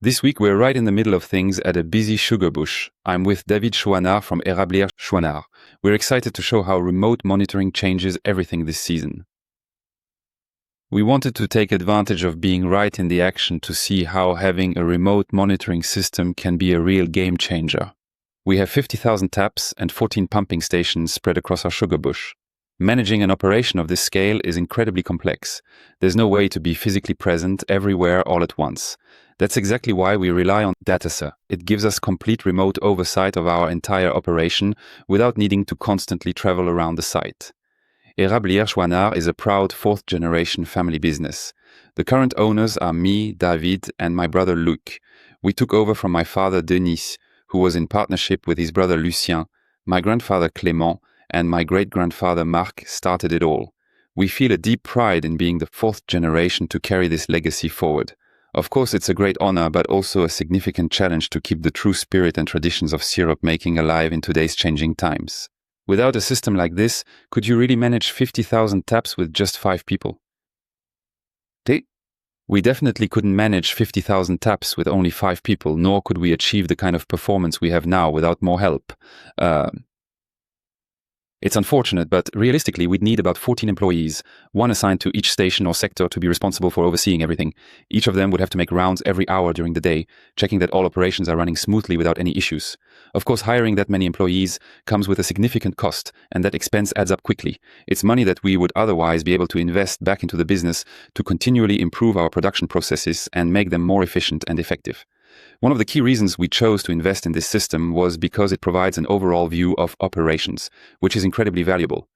This week we're right in the middle of things at a busy sugar bush. I'm with David Chouinard from Érablière Chouinard. We're excited to show how remote monitoring changes everything this season. We wanted to take advantage of being right in the action to see how having a remote monitoring system can be a real game changer. We have 50,000 taps and 14 pumping stations spread across our sugar bush. Managing an operation of this scale is incredibly complex. There's no way to be physically present everywhere all at once. That's exactly why we rely on Datacer. It gives us complete remote oversight of our entire operation without needing to constantly travel around the site. Érablière Chouinard is a proud fourth-generation family business. The current owners are me, David, and my brother Luc. We took over from my father Denis, who was in partnership with his brother Lucien. My grandfather Clément and my great-grandfather Marc started it all. We feel a deep pride in being the fourth generation to carry this legacy forward. Of course, it's a great honor, but also a significant challenge to keep the true spirit and traditions of syrup making alive in today's changing times. Without a system like this, could you really manage 50,000 taps with just 5 people? We definitely couldn't manage 50,000 taps with only 5 people, nor could we achieve the kind of performance we have now without more help. It's unfortunate, but realistically we'd need about 14 employees, one assigned to each station or sector to be responsible for overseeing everything. Each of them would have to make rounds every hour during the day, checking that all operations are running smoothly without any issues. Of course, hiring that many employees comes with a significant cost, and that expense adds up quickly. It's money that we would otherwise be able to invest back into the business to continually improve our production processes and make them more efficient and effective. One of the key reasons we chose to invest in this system was because it provides an overall view of operations, which is incredibly valuable.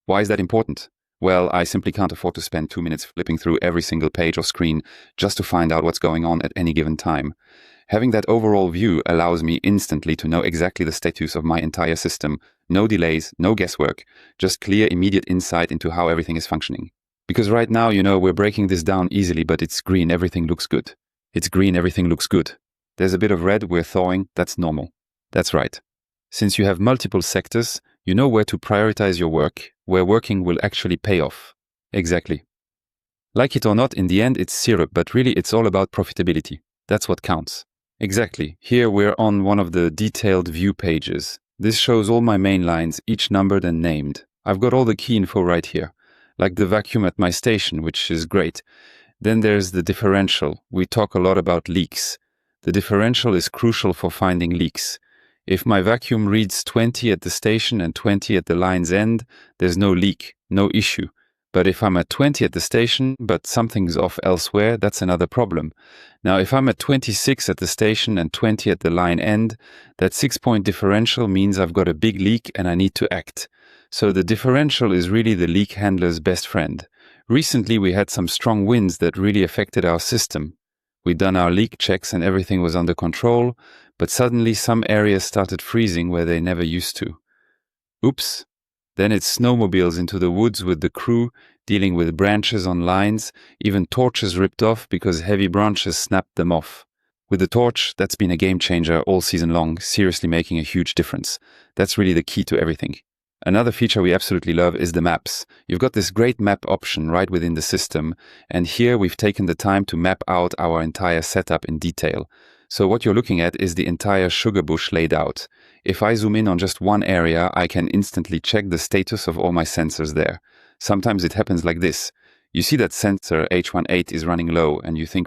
Why is that important? Well, I simply can't afford to spend 2 minutes flipping through every single page or screen just to find out what's going on at any given time. Having that overall view allows me instantly to know exactly the status of my entire system. No delays, no guesswork, just clear, immediate insight into how everything is functioning. Because right now, we're breaking this down easily, but it's green, everything looks good. It's green, everything looks good. There's a bit of red, we're thawing, that's normal. That's right. Since you have multiple sectors, you know where to prioritize your work, where working will actually pay off. Exactly. Like it or not, in the end it's syrup, but really it's all about profitability. That's what counts. Exactly. Here we're on one of the detailed view pages. This shows all my main lines, each numbered and named. I've got all the key info right here, like the vacuum at my station, which is great. Then there's the differential. We talk a lot about leaks. The differential is crucial for finding leaks. If my vacuum reads 20 at the station and 20 at the line's end, there's no leak, no issue. But if I'm at 20 at the station, but something's off elsewhere, that's another problem. Now, if I'm at 26 at the station and 20 at the line end, that 6-point differential means I've got a big leak and I need to act. So the differential is really the leak handler's best friend. Recently, we had some strong winds that really affected our system. We'd done our leak checks and everything was under control, but suddenly some areas started freezing where they never used to. Oops. Then it's snowmobiles into the woods with the crew, dealing with branches on lines, even torches ripped off because heavy branches snapped them off. With the torch, that's been a game changer all season long, seriously making a huge difference. That's really the key to everything. Another feature we absolutely love is the maps. You've got this great map option right within the system, and here we've taken the time to map out our entire setup in detail. So what you're looking at is the entire sugar bush laid out. If I zoom in on just one area, I can instantly check the status of all my sensors there. Sometimes it happens like this. You see that sensor H18 is running low, and you think,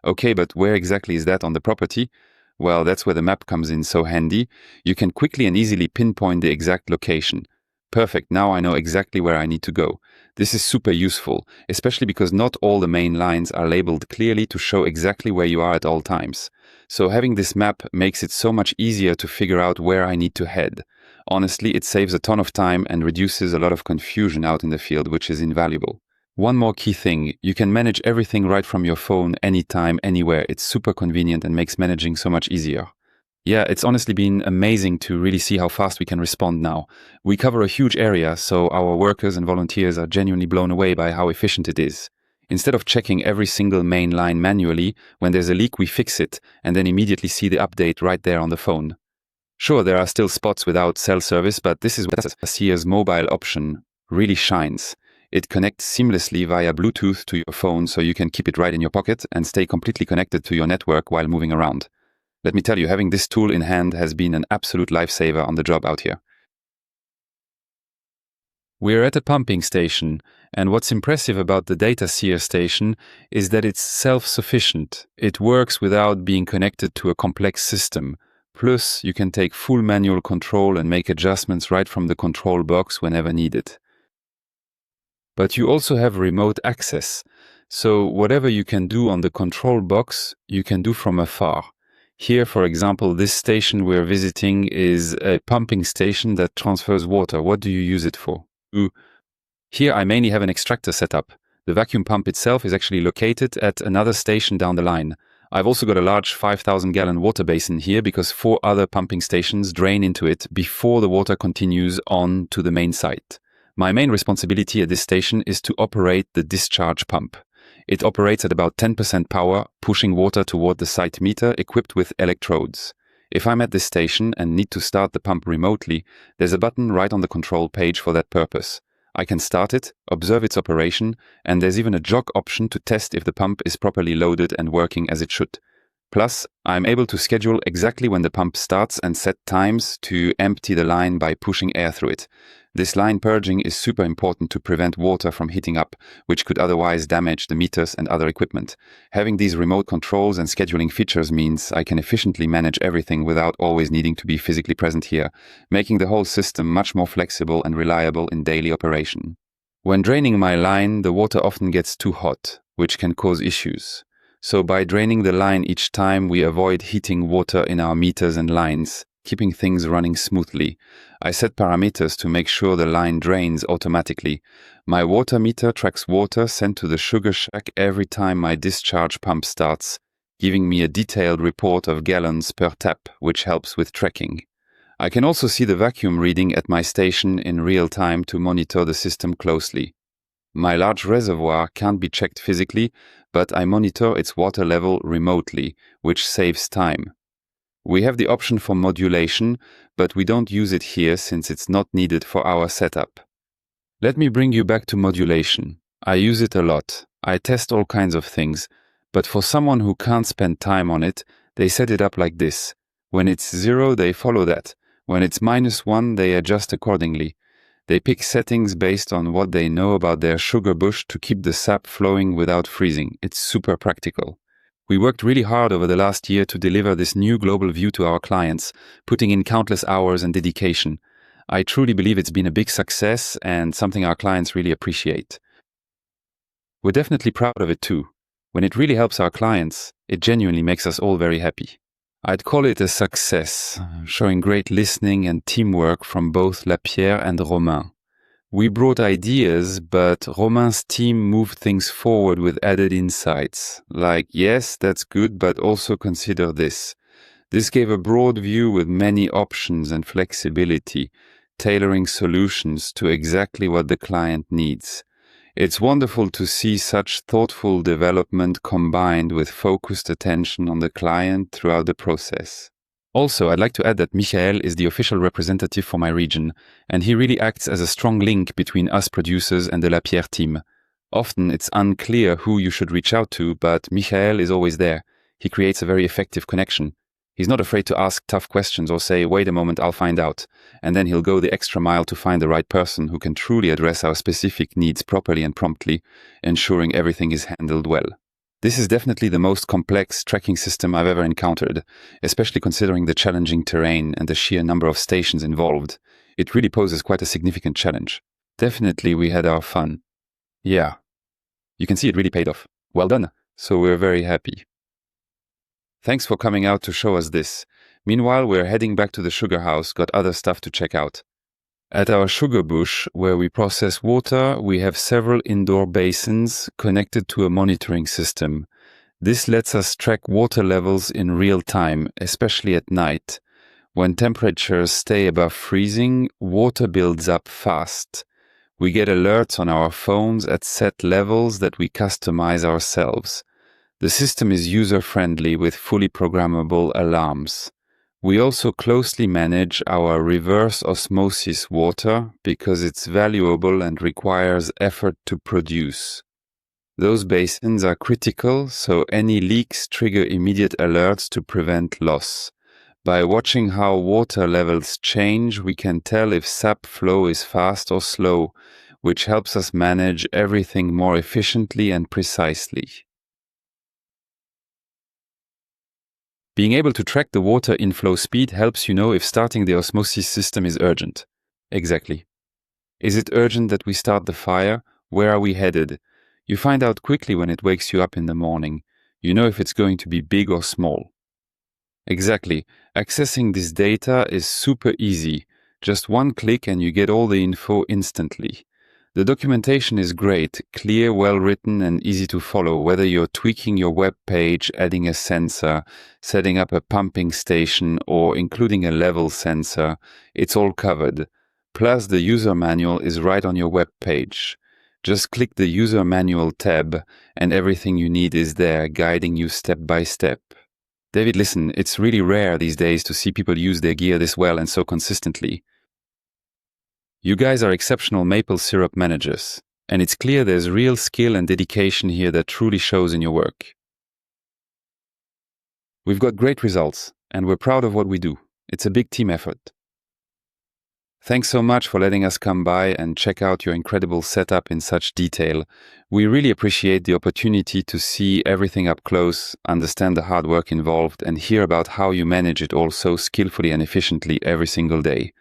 okay, but where exactly is that on the property? Well, that's where the map comes in so handy. You can quickly and easily pinpoint the exact location. Perfect, now I know exactly where I need to go. This is super useful, especially because not all the main lines are labeled clearly to show exactly where you are at all times. So having this map makes it so much easier to figure out where I need to head. Honestly, it saves a ton of time and reduces a lot of confusion out in the field, which is invaluable. One more key thing, you can manage everything right from your phone, anytime, anywhere. It's super convenient and makes managing so much easier. Yeah, it's honestly been amazing to really see how fast we can respond now. We cover a huge area, so our workers and volunteers are genuinely blown away by how efficient it is. Instead of checking every single main line manually, when there's a leak we fix it and then immediately see the update right there on the phone. Sure, there are still spots without cell service, but this is where Datacer's mobile option really shines. It connects seamlessly via Bluetooth to your phone so you can keep it right in your pocket and stay completely connected to your network while moving around. Let me tell you, having this tool in hand has been an absolute lifesaver on the job out here. We're at a pumping station, and what's impressive about the Datacer station is that it's self-sufficient. It works without being connected to a complex system. Plus, you can take full manual control and make adjustments right from the control box whenever needed. But you also have remote access, so whatever you can do on the control box, you can do from afar. Here, for example, this station we're visiting is a pumping station that transfers water. What do you use it for? Here I mainly have an extractor set up. The vacuum pump itself is actually located at another station down the line. I've also got a large 5,000-gallon water basin here because 4 other pumping stations drain into it before the water continues on to the main site. My main responsibility at this station is to operate the discharge pump. It operates at about 10% power, pushing water toward the site meter equipped with electrodes. If I'm at this station and need to start the pump remotely, there's a button right on the control page for that purpose. I can start it, observe its operation, and there's even a jog option to test if the pump is properly loaded and working as it should. Plus, I'm able to schedule exactly when the pump starts and set times to empty the line by pushing air through it. This line purging is super important to prevent water from heating up, which could otherwise damage the meters and other equipment. Having these remote controls and scheduling features means I can efficiently manage everything without always needing to be physically present here, making the whole system much more flexible and reliable in daily operation. When draining my line, the water often gets too hot, which can cause issues. So by draining the line each time, we avoid heating water in our meters and lines, keeping things running smoothly. I set parameters to make sure the line drains automatically. My water meter tracks water sent to the sugar shack every time my discharge pump starts, giving me a detailed report of gallons per tap, which helps with tracking. I can also see the vacuum reading at my station in real time to monitor the system closely. My large reservoir can't be checked physically, but I monitor its water level remotely, which saves time. We have the option for modulation, but we don't use it here since it's not needed for our setup. Let me bring you back to modulation. I use it a lot. I test all kinds of things, but for someone who can't spend time on it, they set it up like this. When it's 0, they follow that. When it's -1, they adjust accordingly. They pick settings based on what they know about their sugar bush to keep the sap flowing without freezing. It's super practical. We worked really hard over the last year to deliver this new global view to our clients, putting in countless hours and dedication. I truly believe it's been a big success and something our clients really appreciate. We're definitely proud of it too. When it really helps our clients, it genuinely makes us all very happy. I'd call it a success, showing great listening and teamwork from both Lapierre and Romain. We brought ideas, but Romain's team moved things forward with added insights, like, yes, that's good, but also consider this. This gave a broad view with many options and flexibility, tailoring solutions to exactly what the client needs. It's wonderful to see such thoughtful development combined with focused attention on the client throughout the process. Also, I'd like to add that Michael is the official representative for my region, and he really acts as a strong link between us producers and the Lapierre team. Often it's unclear who you should reach out to, but Michael is always there. He creates a very effective connection. He's not afraid to ask tough questions or say, wait a moment, I'll find out. And then he'll go the extra mile to find the right person who can truly address our specific needs properly and promptly, ensuring everything is handled well. This is definitely the most complex tracking system I've ever encountered, especially considering the challenging terrain and the sheer number of stations involved. It really poses quite a significant challenge. Definitely we had our fun. Yeah. You can see it really paid off. Well done. So we're very happy. Thanks for coming out to show us this. Meanwhile, we're heading back to the sugar house, got other stuff to check out. At our sugar bush, where we process water, we have several indoor basins connected to a monitoring system. This lets us track water levels in real time, especially at night. When temperatures stay above freezing, water builds up fast. We get alerts on our phones at set levels that we customize ourselves. The system is user-friendly with fully programmable alarms. We also closely manage our reverse osmosis water because it's valuable and requires effort to produce. Those basins are critical, so any leaks trigger immediate alerts to prevent loss. By watching how water levels change, we can tell if sap flow is fast or slow, which helps us manage everything more efficiently and precisely. Being able to track the water inflow speed helps you know if starting the osmosis system is urgent. Exactly. Is it urgent that we start the fire? Where are we headed? You find out quickly when it wakes you up in the morning. You know if it's going to be big or small. Exactly. Accessing this data is super easy. Just one click and you get all the info instantly. The documentation is great, clear, well-written, and easy to follow, whether you're tweaking your web page, adding a sensor, setting up a pumping station, or including a level sensor. It's all covered. Plus, the user manual is right on your web page. Just click the user manual tab, and everything you need is there, guiding you step by step. David, listen, it's really rare these days to see people use their gear this well and so consistently. You guys are exceptional maple syrup managers, and it's clear there's real skill and dedication here that truly shows in your work. We've got great results, and we're proud of what we do. It's a big team effort. Thanks so much for letting us come by and check out your incredible setup in such detail. We really appreciate the opportunity to see everything up close, understand the hard work involved, and hear about how you manage it all so skillfully and efficiently every single day.